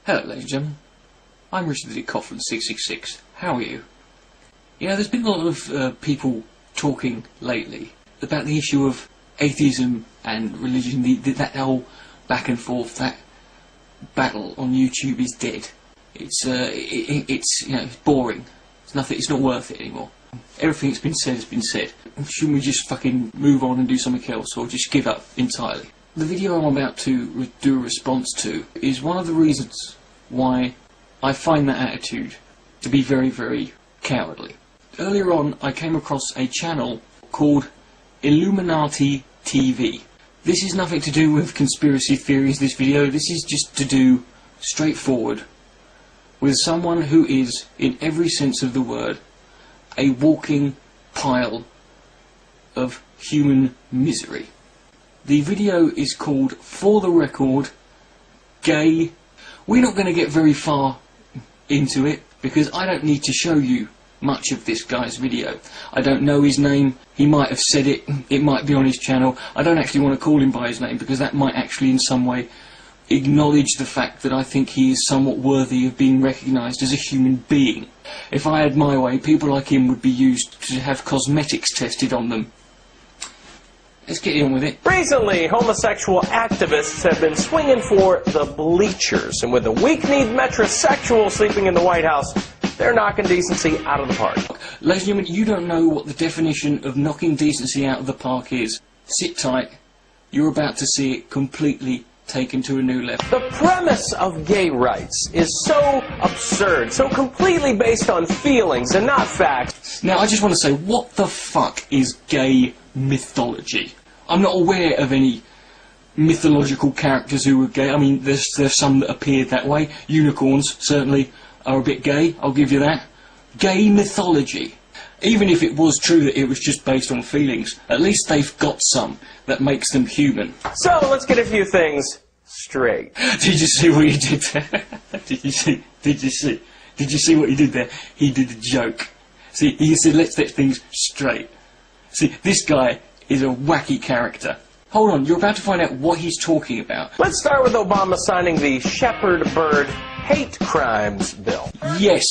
Hello ladies and gentlemen, I'm Richard the Coughlin 666. How are you? You know, there's been a lot of people talking lately about the issue of atheism and religion, that whole back and forth, that battle on YouTube is dead. It's you know, it's boring. It's nothing. It's not worth it anymore. Everything that's been said has been said. Shouldn't we just fucking move on and do something else, or just give up entirely? The video I'm about to do a response to is one of the reasons why I find that attitude to be very, very cowardly. Earlier on, I came across a channel called Illuminati TV. This is nothing to do with conspiracy theories, this video. This is just to do straightforward with someone who is, in every sense of the word, a walking pile of human misery. The video is called, For the Record, Gay. We're not going to get very far into it because I don't need to show you much of this guy's video. I don't know his name. He might have said it. It might be on his channel. I don't actually want to call him by his name because that might actually in some way acknowledge the fact that I think he is somewhat worthy of being recognised as a human being. If I had my way, people like him would be used to have cosmetics tested on them. Let's get on with it. Recently, homosexual activists have been swinging for the bleachers, and with a weak-kneed metrosexual sleeping in the White House, they're knocking decency out of the park. Ladies and gentlemen, you don't know what the definition of knocking decency out of the park is. Sit tight. You're about to see it completely taken to a new level. The premise of gay rights is so absurd, so completely based on feelings and not facts. Now, I just want to say, what the fuck is gay mythology? I'm not aware of any mythological characters who were gay. I mean, there's some that appeared that way. Unicorns certainly are a bit gay, I'll give you that. Gay mythology. Even if it was true that it was just based on feelings, at least they've got some that makes them human. So, let's get a few things straight. Did you see what he did there? Did you see what he did there? He did a joke. See, he said, let's get things straight. See, this guy is a wacky character. Hold on, you're about to find out what he's talking about. Let's start with Obama signing the Shepard Bird hate crimes bill. Yes,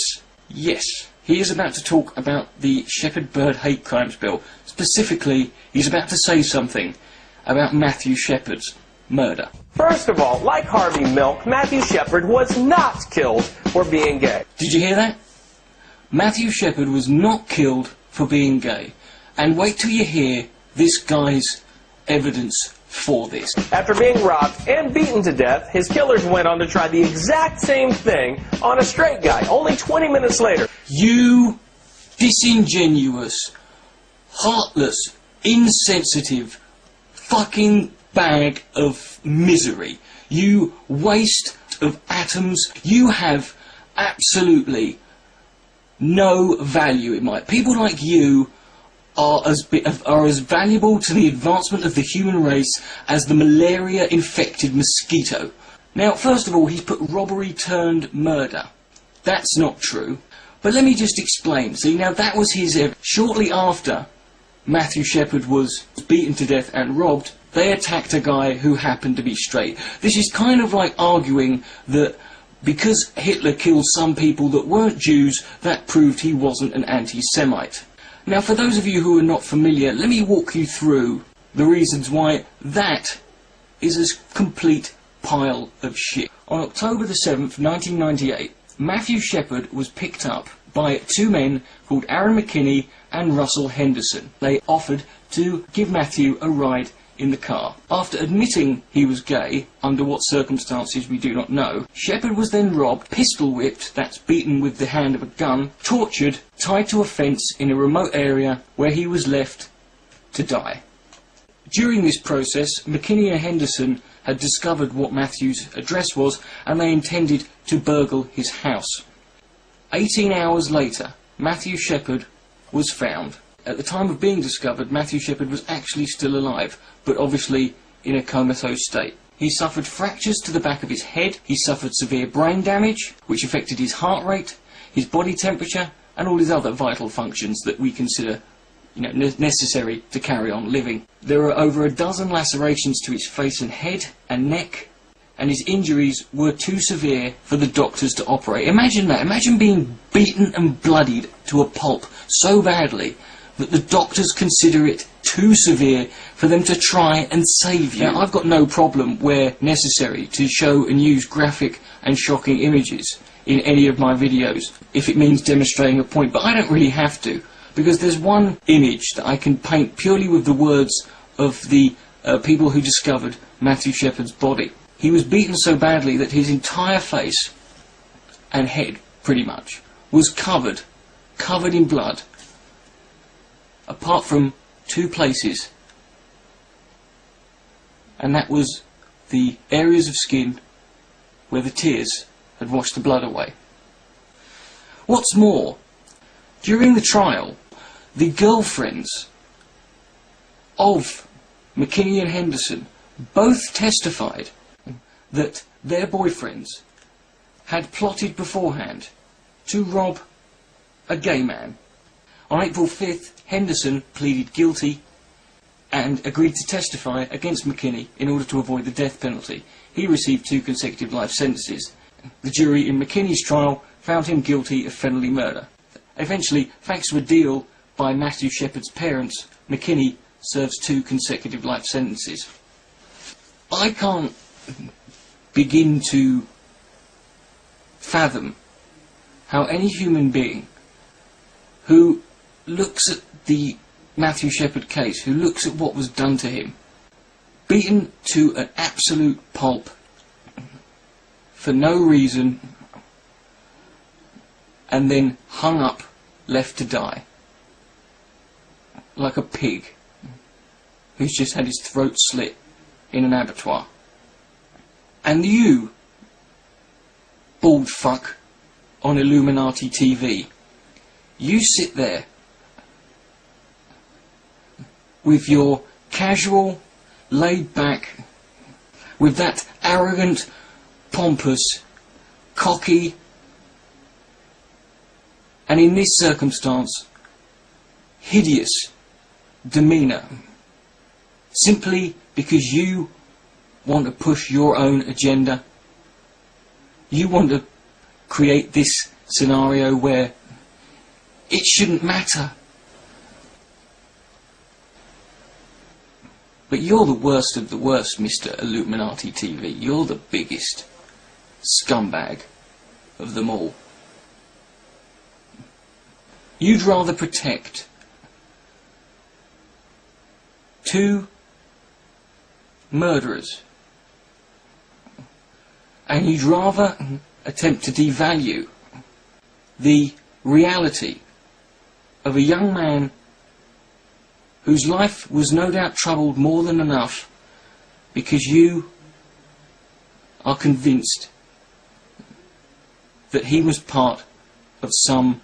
yes. He is about to talk about the Shepard Bird hate crimes bill. Specifically, he's about to say something about Matthew Shepard's murder. First of all, like Harvey Milk, Matthew Shepard was not killed for being gay. Did you hear that? Matthew Shepard was not killed for being gay. And wait till you hear this guy's evidence for this. After being robbed and beaten to death, his killers went on to try the exact same thing on a straight guy, only 20 minutes later. You disingenuous, heartless, insensitive, fucking bag of misery. You waste of atoms. You have absolutely no value in my... People like you are as valuable to the advancement of the human race as the malaria-infected mosquito. Now, first of all, he's put robbery turned murder. That's not true. But let me just explain. See, now that was his... Shortly after Matthew Shepard was beaten to death and robbed, they attacked a guy who happened to be straight. This is kind of like arguing that because Hitler killed some people that weren't Jews, that proved he wasn't an anti-Semite. Now, for those of you who are not familiar, let me walk you through the reasons why that is a complete pile of shit. On October the 7th, 1998, Matthew Shepard was picked up by two men called Aaron McKinney and Russell Henderson. They offered to give Matthew a ride in the car. After admitting he was gay, under what circumstances we do not know, Shepard was then robbed, pistol whipped, that's beaten with the hand of a gun, tortured, tied to a fence in a remote area where he was left to die. During this process, McKinney and Henderson had discovered what Matthew's address was and they intended to burgle his house. 18 hours later, Matthew Shepard was found. At the time of being discovered, Matthew Shepard was actually still alive, but obviously in a comatose state. He suffered fractures to the back of his head, he suffered severe brain damage, which affected his heart rate, his body temperature, and all his other vital functions that we consider necessary to carry on living. There are over a dozen lacerations to his face and head and neck, and his injuries were too severe for the doctors to operate. Imagine that. Imagine being beaten and bloodied to a pulp so badly that the doctors consider it too severe for them to try and save you. Now, I've got no problem where necessary to show and use graphic and shocking images in any of my videos if it means demonstrating a point, but I don't really have to, because there's one image that I can paint purely with the words of the people who discovered Matthew Shepard's body. He was beaten so badly that his entire face and head, pretty much, was covered in blood, apart from two places, and that was the areas of skin where the tears had washed the blood away. What's more, during the trial, the girlfriends of McKinney and Henderson both testified that their boyfriends had plotted beforehand to rob a gay man. On April 5th, Henderson pleaded guilty and agreed to testify against McKinney in order to avoid the death penalty. He received 2 consecutive life sentences. The jury in McKinney's trial found him guilty of felony murder. Eventually, thanks to a deal by Matthew Shepard's parents, McKinney serves 2 consecutive life sentences. I can't begin to fathom how any human being who looks at the Matthew Shepard case, who looks at what was done to him, beaten to an absolute pulp for no reason, and then hung up, left to die, like a pig who's just had his throat slit in an abattoir. And you, bald fuck on Illuminati TV, you sit there with your casual, laid back, with that arrogant, pompous, cocky, and in this circumstance, hideous demeanour, simply because you want to push your own agenda. You want to create this scenario where it shouldn't matter. But you're the worst of the worst, Mr. Illuminati TV. You're the biggest scumbag of them all. You'd rather protect 2 murderers, and you'd rather attempt to devalue the reality of a young man whose life was no doubt troubled more than enough because you are convinced that he was part of some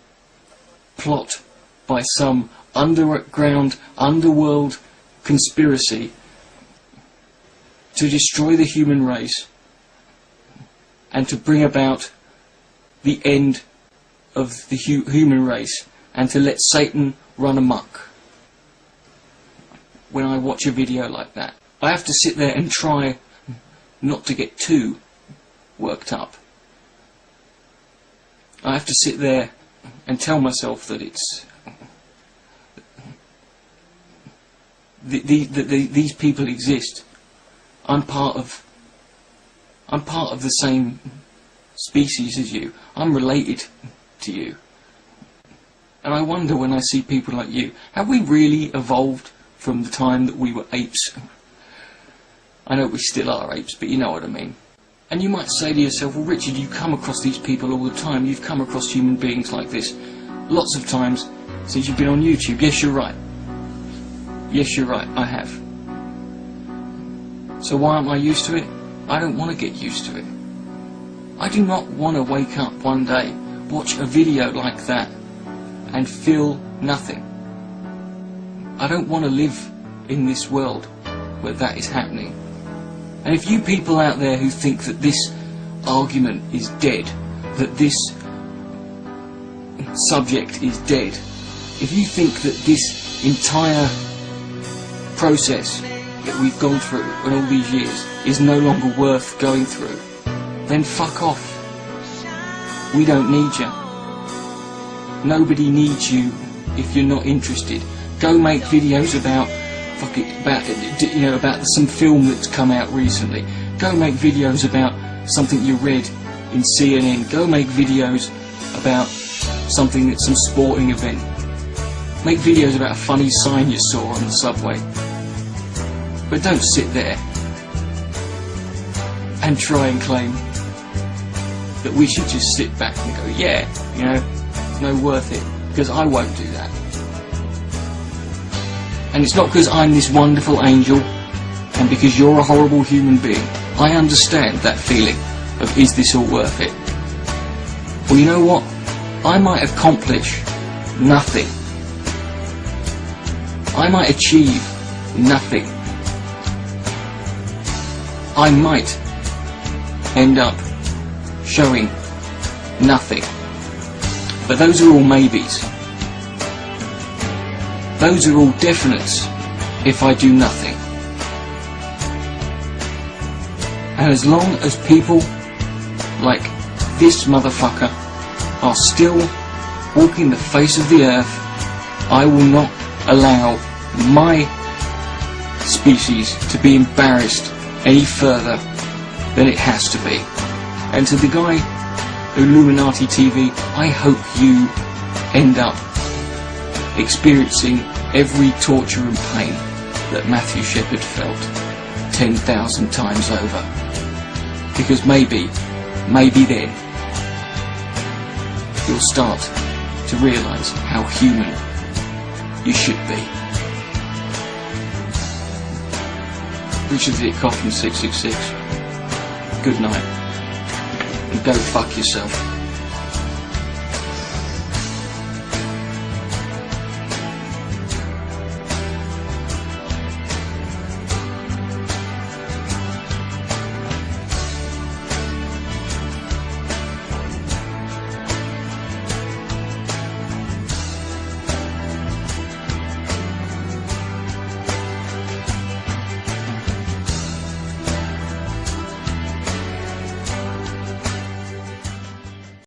plot by some underground, underworld conspiracy to destroy the human race and to bring about the end of the human race and to let Satan run amok. When I watch a video like that, I have to sit there and try not to get too worked up. I have to sit there and tell myself that it's these people exist. I'm part of the same species as you. I'm related to you. And I wonder when I see people like you, have we really evolved from the time that we were apes? I know we still are apes, but you know what I mean. And you might say to yourself, well, Richard, you come across these people all the time. You've come across human beings like this lots of times since you've been on YouTube. Yes, you're right. Yes, you're right, I have. So why aren't I used to it? I don't want to get used to it. I do not want to wake up one day, watch a video like that, and feel nothing. I don't want to live in this world where that is happening. And if you people out there who think that this argument is dead, that this subject is dead, if you think that this entire process that we've gone through in all these years is no longer worth going through, then fuck off. We don't need you. Nobody needs you if you're not interested. Go make videos about about some film that's come out recently. Go make videos about something you read in CNN. Go make videos about something that's some sporting event. Make videos about a funny sign you saw on the subway. But don't sit there and try and claim that we should just sit back and go, yeah, you know, no, worth it, because I won't do that. And it's not because I'm this wonderful angel and because you're a horrible human being. I understand that feeling of, is this all worth it? Well, you know what? I might accomplish nothing. I might achieve nothing. I might end up showing nothing. But those are all maybes. Those are all definites if I do nothing. And as long as people like this motherfucker are still walking the face of the earth, I will not allow my species to be embarrassed any further than it has to be. And to the guy, Illuminati TV, I hope you end up experiencing every torture and pain that Matthew Shepard felt 10,000 times over. Because maybe then you'll start to realise how human you should be. Richard the Coffin 666. Good night. And go fuck yourself.